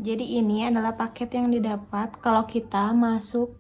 Jadi ini adalah paket yang didapat kalau kita masuk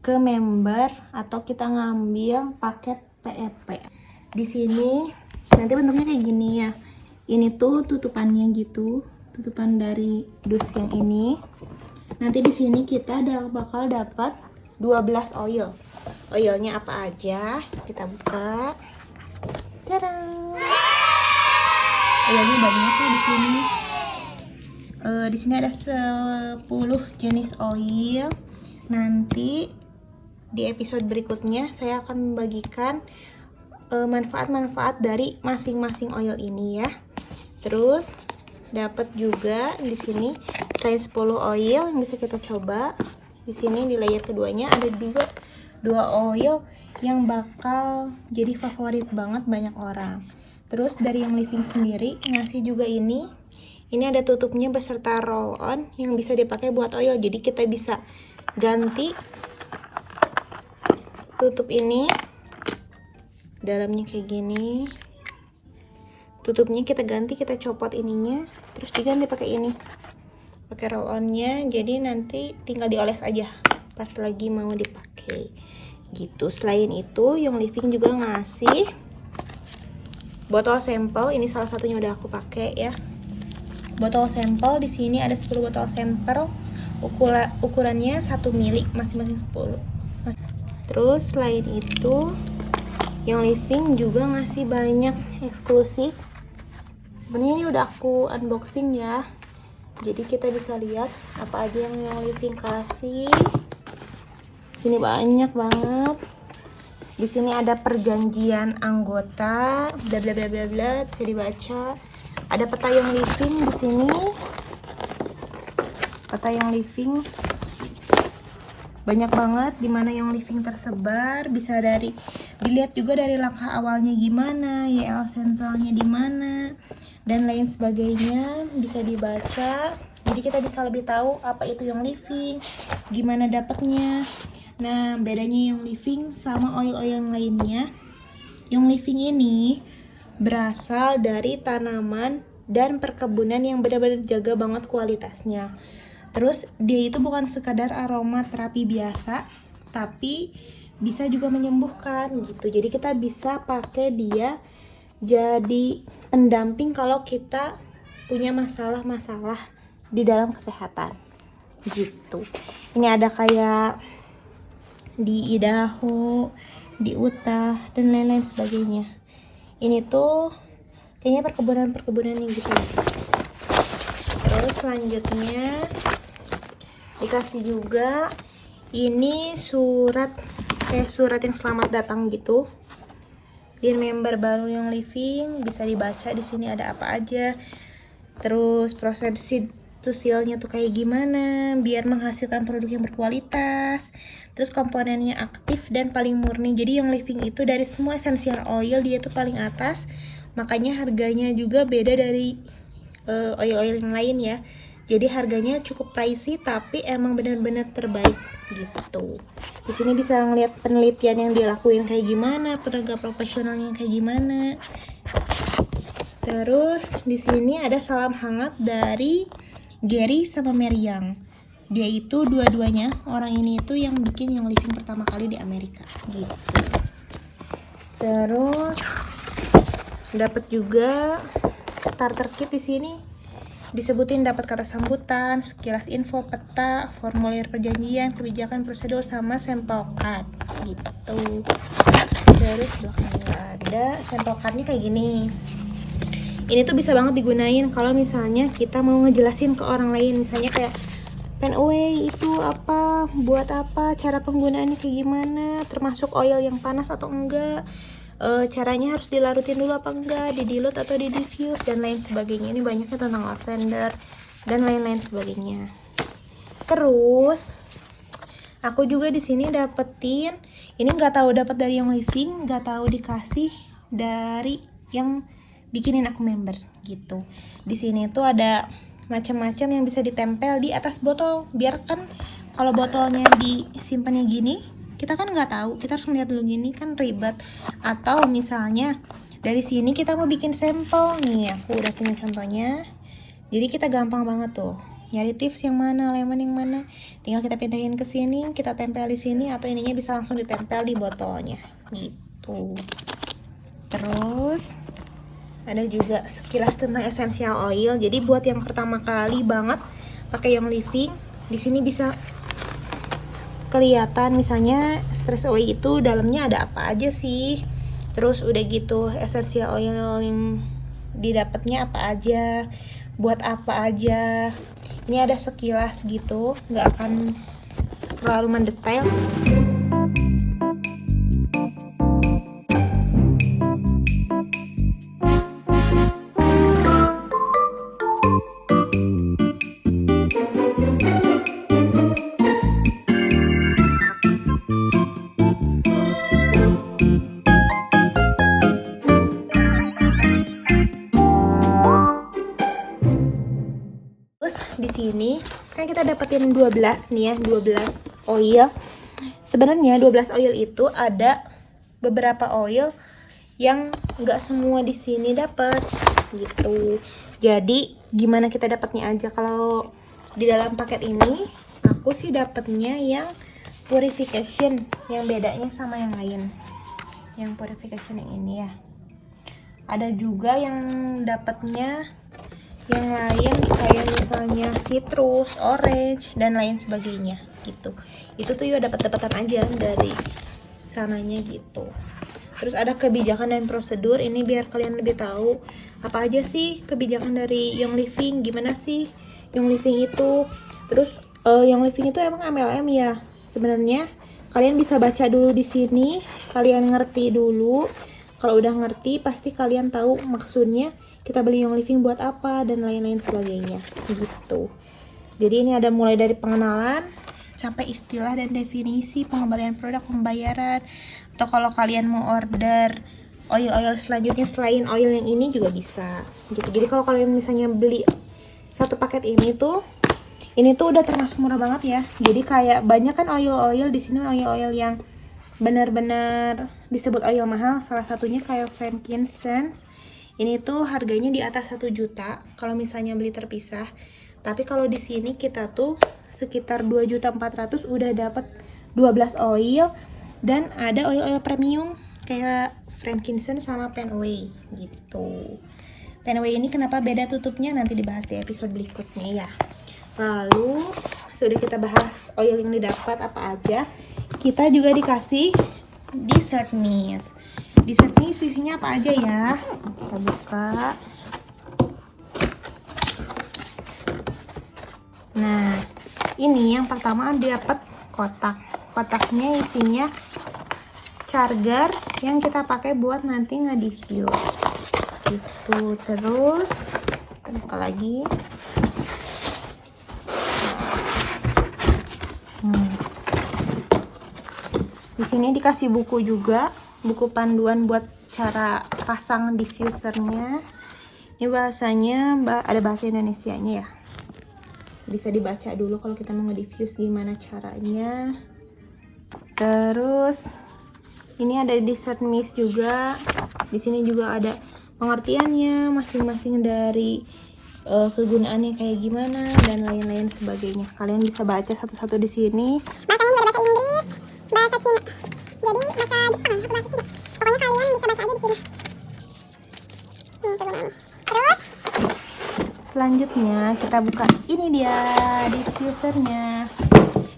ke member atau kita ngambil paket PEP. Di sini nanti bentuknya kayak gini ya. Ini tuh tutupannya gitu, tutupan dari dus yang ini. Nanti di sini kita bakal dapat 12 oil. Oilnya apa aja? Kita buka. Tadang. Oilnya banyak ya di sini. Di sini ada 10 jenis oil. Nanti di episode berikutnya saya akan membagikan manfaat-manfaat dari masing-masing oil ini ya. Terus dapat juga di sini selain 10 oil yang bisa kita coba. Di sini di layer keduanya ada dua oil yang bakal jadi favorit banget banyak orang. Terus dari Young Living sendiri ngasih juga ini. Ini ada tutupnya beserta roll on yang bisa dipakai buat oil. Jadi kita bisa ganti tutup ini. Dalamnya kayak gini. Tutupnya kita ganti, kita copot ininya, terus diganti pakai ini. Pakai roll onnya. Jadi nanti tinggal dioles aja pas lagi mau dipakai. Gitu. Selain itu, Young Living juga ngasih botol sampel. Ini salah satunya udah aku pakai ya. Botol sampel di sini ada 10 botol sampel, ukurannya 1 mili masing-masing 10. Terus selain itu Young Living juga ngasih banyak eksklusif. Sebenarnya ini udah aku unboxing ya. Jadi kita bisa lihat apa aja yang Young Living kasih. Sini banyak banget. Di sini ada perjanjian anggota, bla bla bla bla bla, bisa dibaca. Ada peta Young Living di sini. Peta Young Living banyak banget di mana Young Living tersebar. Bisa dilihat juga dari langkah awalnya gimana, YL sentralnya di mana, dan lain sebagainya bisa dibaca. Jadi kita bisa lebih tahu apa itu Young Living, gimana dapatnya. Nah, bedanya Young Living sama oil-oil yang lainnya, Young Living ini berasal dari tanaman dan perkebunan yang benar-benar jaga banget kualitasnya. Terus dia itu bukan sekadar aroma terapi biasa, tapi bisa juga menyembuhkan gitu. Jadi kita bisa pakai dia jadi pendamping kalau kita punya masalah-masalah di dalam kesehatan gitu. Ini ada kayak di Idaho, di Utah, dan lain-lain sebagainya. Ini tuh kayaknya perkebunan-perkebunan yang gitu. Terus selanjutnya dikasih juga ini surat, kayak surat yang selamat datang gitu. Dear member baru Young Living, bisa dibaca di sini ada apa aja. Terus proses seed to seal-nya tuh kayak gimana biar menghasilkan produk yang berkualitas. Terus komponennya aktif dan paling murni. Jadi Young Living itu dari semua essential oil dia tuh paling atas. Makanya harganya juga beda dari oil-oil yang lain ya. Jadi harganya cukup pricey tapi emang benar-benar terbaik gitu. Di sini bisa ngeliat penelitian yang dilakuin kayak gimana, tenaga profesionalnya kayak gimana. Terus di sini ada salam hangat dari Gary sama Meriam. Dia itu dua-duanya orang ini itu yang bikin Young Living pertama kali di Amerika gitu. Terus dapat juga starter kit di sini. Disebutin dapat kata sambutan, sekilas info, peta, formulir perjanjian, kebijakan, prosedur, sama sampel card gitu. Terus belakangnya ada sampel cardnya kayak gini. Ini tuh bisa banget digunain kalau misalnya kita mau ngejelasin ke orang lain, misalnya kayak pen away itu apa, buat apa, cara penggunaannya kayak gimana, termasuk oil yang panas atau enggak, caranya harus dilarutin dulu apa enggak, didilute atau didifuse, dan lain sebagainya. Ini banyaknya tentang lavender dan lain-lain sebagainya. Terus aku juga di sini dapetin, ini nggak tahu dapat dari Young Living, nggak tahu dikasih dari yang bikinin aku member gitu. Di sini tuh ada macam-macam yang bisa ditempel di atas botol, biar kan kalau botolnya disimpannya gini, kita kan nggak tahu, kita harus ngeliat dulu gini kan ribet. Atau misalnya dari sini kita mau bikin sampel nih, aku udah punya contohnya, jadi kita gampang banget tuh nyari tips yang mana, lemon yang mana, tinggal kita pindahin ke sini, kita tempel di sini, atau ininya bisa langsung ditempel di botolnya gitu. Terus ada juga sekilas tentang essential oil. Jadi buat yang pertama kali banget pakai Young Living, di sini bisa kelihatan misalnya stress away itu dalamnya ada apa aja sih. Terus udah gitu essential oil yang didapatnya apa aja, buat apa aja. Ini ada sekilas gitu, nggak akan terlalu mendetail. Di sini kan kita dapetin 12 nih ya, 12 oil. Sebenarnya 12 oil itu ada beberapa oil yang nggak semua di sini dapat gitu. Jadi gimana kita dapatnya aja. Kalau di dalam paket ini aku sih dapatnya yang purification, yang bedanya sama yang lain. Yang purification yang ini ya. Ada juga yang dapatnya yang lain kayak misalnya citrus, orange, dan lain sebagainya gitu. Itu tuh ya dapat-dapatan aja dari sananya gitu. Terus ada kebijakan dan prosedur, ini biar kalian lebih tahu apa aja sih kebijakan dari Young Living, gimana sih Young Living itu. Terus Young Living itu emang MLM ya. Sebenarnya kalian bisa baca dulu di sini, kalian ngerti dulu. Kalau udah ngerti pasti kalian tahu maksudnya kita beli Young Living buat apa dan lain-lain sebagainya gitu. Jadi ini ada mulai dari pengenalan sampai istilah dan definisi, pengembalian produk, pembayaran, atau kalau kalian mau order oil-oil selanjutnya selain oil yang ini juga bisa gitu. Jadi kalau kalian misalnya beli satu paket ini tuh udah termasuk murah banget ya. Jadi kayak banyak kan oil-oil di sini, oil-oil yang benar-benar disebut oil mahal. Salah satunya kayak frankincense. Ini tuh harganya di atas 1 juta kalau misalnya beli terpisah. Tapi kalau di sini kita tuh sekitar 2.400.000 udah dapat 12 oil, dan ada oil-oil premium kayak frankincense sama Penway gitu. Penway ini kenapa beda tutupnya nanti dibahas di episode berikutnya ya. Lalu sudah kita bahas oil yang didapat apa aja, kita juga dikasih dessert mist. Dessert mist isinya apa aja ya? Kita buka. Nah, ini yang pertama dapat kotak. Kotaknya isinya charger yang kita pakai buat nanti nge-diffuse. Gitu. Terus kita buka lagi. Di sini dikasih buku juga, buku panduan buat cara pasang diffusernya. Ini bahasanya ada bahasa Indonesianya ya. Bisa dibaca dulu kalau kita mau nge-diffuse gimana caranya. Terus ini ada dessert mist juga. Di sini juga ada pengertiannya masing-masing dari kegunaannya kayak gimana dan lain-lain sebagainya. Kalian bisa baca satu-satu di sini. Bahasanya juga ada bahasa Inggris, bahasa Cina, jadi bahasa Jepang, bahasa Cina. Pokoknya kalian bisa baca aja di sini. Kegunaannya. Terus selanjutnya kita buka, ini dia diffusernya.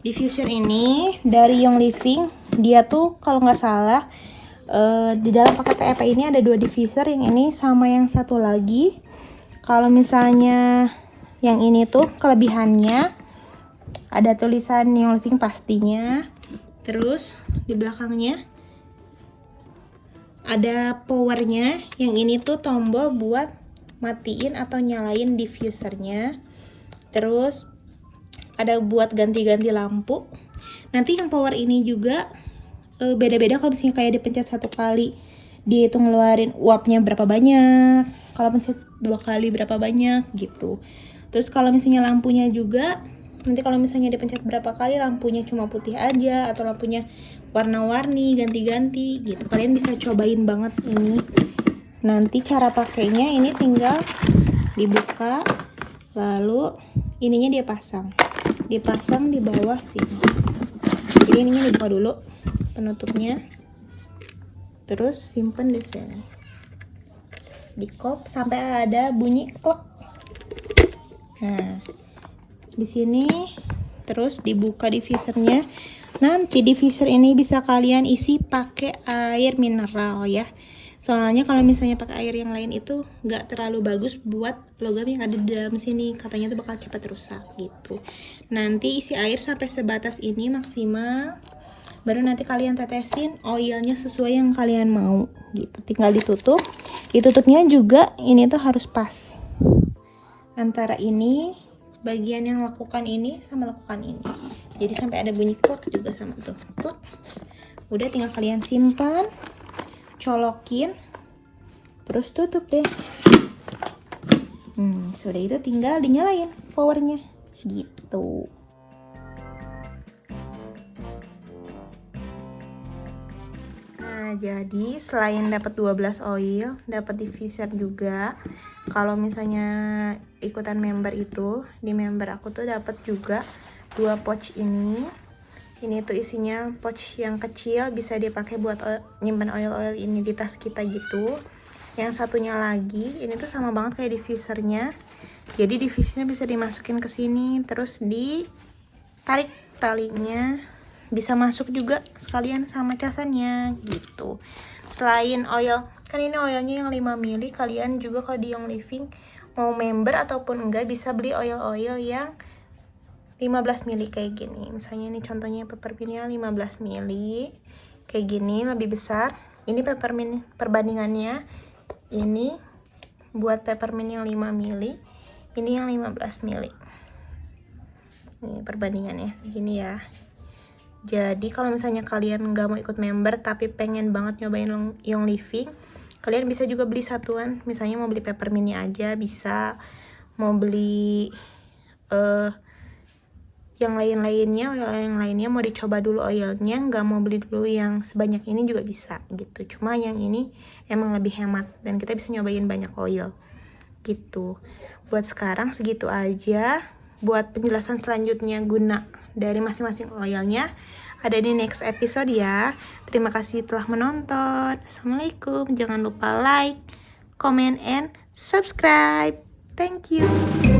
Diffuser ini dari Young Living, dia tuh kalau nggak salah di dalam paket PEP ini ada 2 diffuser, yang ini sama yang satu lagi. Kalau misalnya yang ini tuh kelebihannya ada tulisan Young Living pastinya. Terus di belakangnya ada powernya, yang ini tuh tombol buat matiin atau nyalain diffusernya. Terus ada buat ganti-ganti lampu. Nanti yang power ini juga beda-beda. Kalau misalnya kayak dipencet 1 kali dia itu ngeluarin uapnya berapa banyak, kalau pencet 2 kali berapa banyak gitu. Terus kalau misalnya lampunya juga, nanti kalau misalnya dipencet berapa kali lampunya cuma putih aja atau lampunya warna-warni ganti-ganti gitu. Kalian bisa cobain banget ini. Nanti cara pakainya ini tinggal dibuka, lalu ininya dia pasang di bawah sini. Jadi ininya dibuka dulu penutupnya, terus simpen di sini, di kop sampai ada bunyi klek. Nah, di sini terus dibuka diffusernya. Nanti diffuser ini bisa kalian isi pakai air mineral ya. Soalnya kalau misalnya pakai air yang lain itu nggak terlalu bagus buat logam yang ada di dalam sini. Katanya tuh bakal cepat rusak gitu. Nanti isi air sampai sebatas ini maksimal. Baru nanti kalian tetesin oilnya sesuai yang kalian mau gitu. Tinggal ditutup. Ditutupnya juga ini tuh harus pas. Antara ini, bagian yang lakukan ini sama lakukan ini. Jadi sampai ada bunyi klek juga sama tuh. Klek. Udah tinggal kalian simpan, colokin, terus tutup deh. Sudah itu tinggal dinyalain powernya gitu. Nah, jadi selain dapat 12 oil, dapat diffuser juga. Kalau misalnya ikutan member itu, di member aku tuh dapat juga 2 pouch ini. Ini tuh isinya pouch yang kecil, bisa dipakai buat nyimpan oil-oil ini di tas kita gitu. Yang satunya lagi, ini tuh sama banget kayak diffusernya. Jadi diffusernya bisa dimasukin ke sini, terus ditarik talinya, bisa masuk juga sekalian sama casannya gitu. Selain oil, kan ini oilnya yang 5 ml, kalian juga kalau di Young Living mau member ataupun enggak bisa beli oil-oil yang 15 ml kayak gini. Misalnya ini contohnya peppermintnya 15 ml kayak gini, lebih besar. Ini peppermint perbandingannya, ini buat peppermint yang 5 ml, ini yang 15 ml. Ini perbandingannya segini ya. Jadi kalau misalnya kalian nggak mau ikut member tapi pengen banget nyobain Young Living, kalian bisa juga beli satuan. Misalnya mau beli peppermintnya aja bisa, mau beli yang lainnya mau dicoba dulu oilnya, nggak mau beli dulu yang sebanyak ini juga bisa gitu. Cuma yang ini emang lebih hemat dan kita bisa nyobain banyak oil gitu. Buat sekarang segitu aja. Buat penjelasan selanjutnya guna dari masing-masing oilnya ada di next episode ya. Terima kasih telah menonton. Assalamualaikum. Jangan lupa like, comment, and subscribe. Thank you.